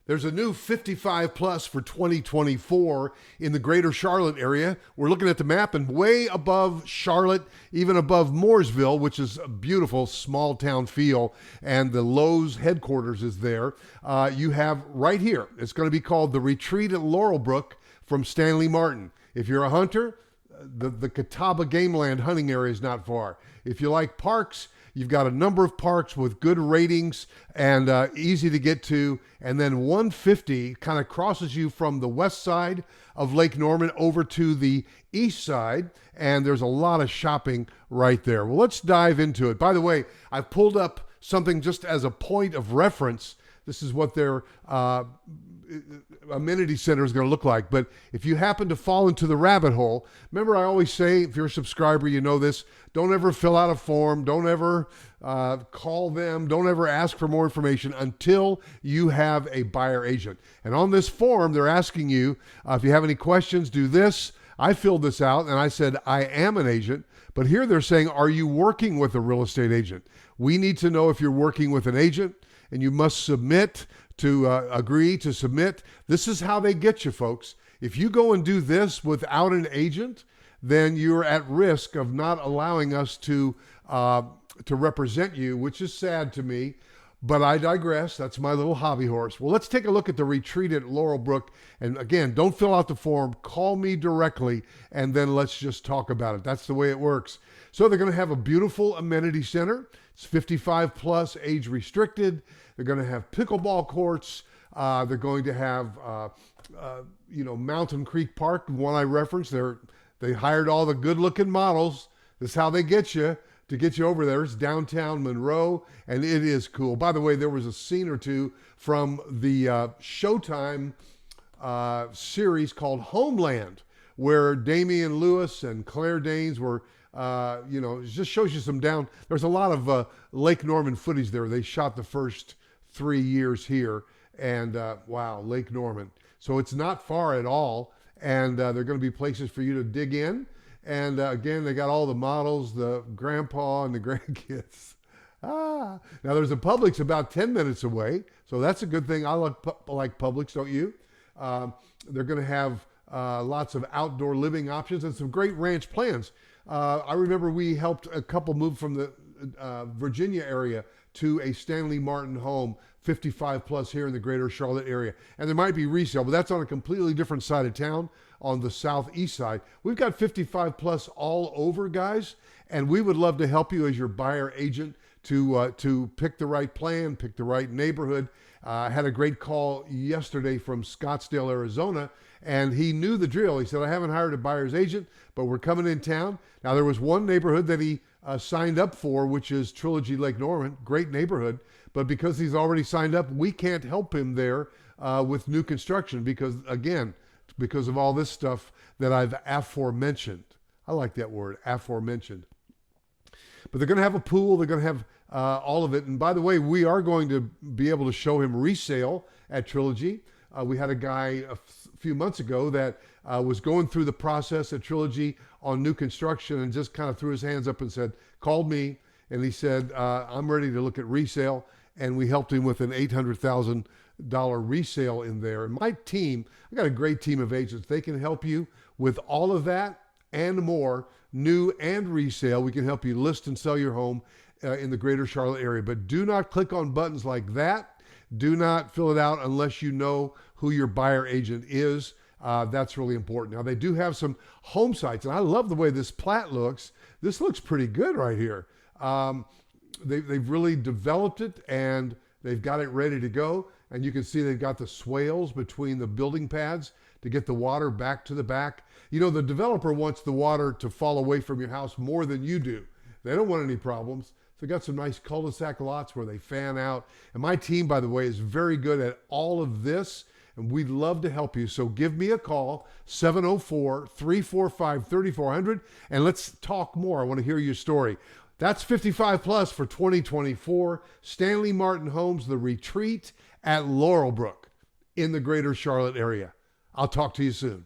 There's a new 55 plus for 2024 in the greater Charlotte area. We're looking at the map, and way above Charlotte, even above Mooresville, which is a beautiful small town feel, and the Lowe's headquarters is there. You have right here, it's going to be called the Retreat at Laurelbrook from Stanley Martin. If you're a hunter, the Catawba Gameland hunting area is not far. If you like parks, you've got a number of parks with good ratings and easy to get to. And then 150 kind of crosses you from the west side of Lake Norman over to the east side. And there's a lot of shopping right there. Well, let's dive into it. By the way, I've pulled up something just as a point of reference. This is what their amenity center is going to look like. But if you happen to fall into the rabbit hole, remember I always say, if you're a subscriber, you know this, don't ever fill out a form, don't ever call them, don't ever ask for more information until you have a buyer agent. And on this form, they're asking you, if you have any questions, do this. I filled this out and I said, I am an agent. But here they're saying, are you working with a real estate agent? We need to know if you're working with an agent, and you must submit to agree to submit. This is how they get you, folks. If you go and do this without an agent, then you're at risk of not allowing us to represent you, which is sad to me. But I digress. That's my little hobby horse. Well, let's take a look at the retreat at Laurelbrook. And again, don't fill out the form. Call me directly, and then let's just talk about it. That's the way it works. So they're going to have a beautiful amenity center. It's 55 plus, age restricted. They're going to have pickleball courts. They're going to have, Mountain Creek Park, the one I referenced. They hired all the good-looking models. This is how they get you, to get you over there. It's downtown Monroe, and it is cool. By the way, there was a scene or two from the Showtime series called Homeland, where Damian Lewis and Claire Danes were, it just shows you there's a lot of Lake Norman footage there. They shot the first 3 years here, and wow, Lake Norman. So it's not far at all, and there are going to be places for you to dig in. And again, they got all the models, the grandpa and the grandkids. Now there's a Publix about 10 minutes away, so that's a good thing. I like Publix, don't you? They're going to have lots of outdoor living options and some great ranch plans. I remember we helped a couple move from the Virginia area to a Stanley Martin home, 55 plus here in the greater Charlotte area. And there might be resale, but that's on a completely different side of town on the southeast side. We've got 55 plus all over, guys, and we would love to help you as your buyer agent to pick the right plan, pick the right neighborhood. I had a great call yesterday from Scottsdale, Arizona, and he knew the drill. He said, I haven't hired a buyer's agent, but we're coming in town. Now, there was one neighborhood that he signed up for, which is Trilogy Lake Norman, great neighborhood. But because he's already signed up, we can't help him there with new construction because of all this stuff that I've aforementioned. I like that word, aforementioned. But they're going to have a pool. They're going to have all of it. And by the way, we are going to be able to show him resale at Trilogy. We had a guy a few months ago that was going through the process at Trilogy on new construction and just kind of threw his hands up and said, called me. And he said, I'm ready to look at resale. And we helped him with an $800,000 resale in there. And my team, I got a great team of agents. They can help you with all of that and more, new and resale. We can help you list and sell your home in the greater Charlotte area. But do not click on buttons like that. Do not fill it out unless you know who your buyer agent is. That's really important. Now, they do have some home sites, and I love the way this plat looks. This looks pretty good right here. They've really developed it, and they've got it ready to go. And you can see they've got the swales between the building pads to get the water back to the back. You know, the developer wants the water to fall away from your house more than you do. They don't want any problems. So they've got some nice cul-de-sac lots where they fan out. And my team, by the way, is very good at all of this. And we'd love to help you. So give me a call, 704-345-3400, and let's talk more. I want to hear your story. That's 55 plus for 2024. Stanley Martin Homes, the retreat at Laurelbrook in the greater Charlotte area. I'll talk to you soon.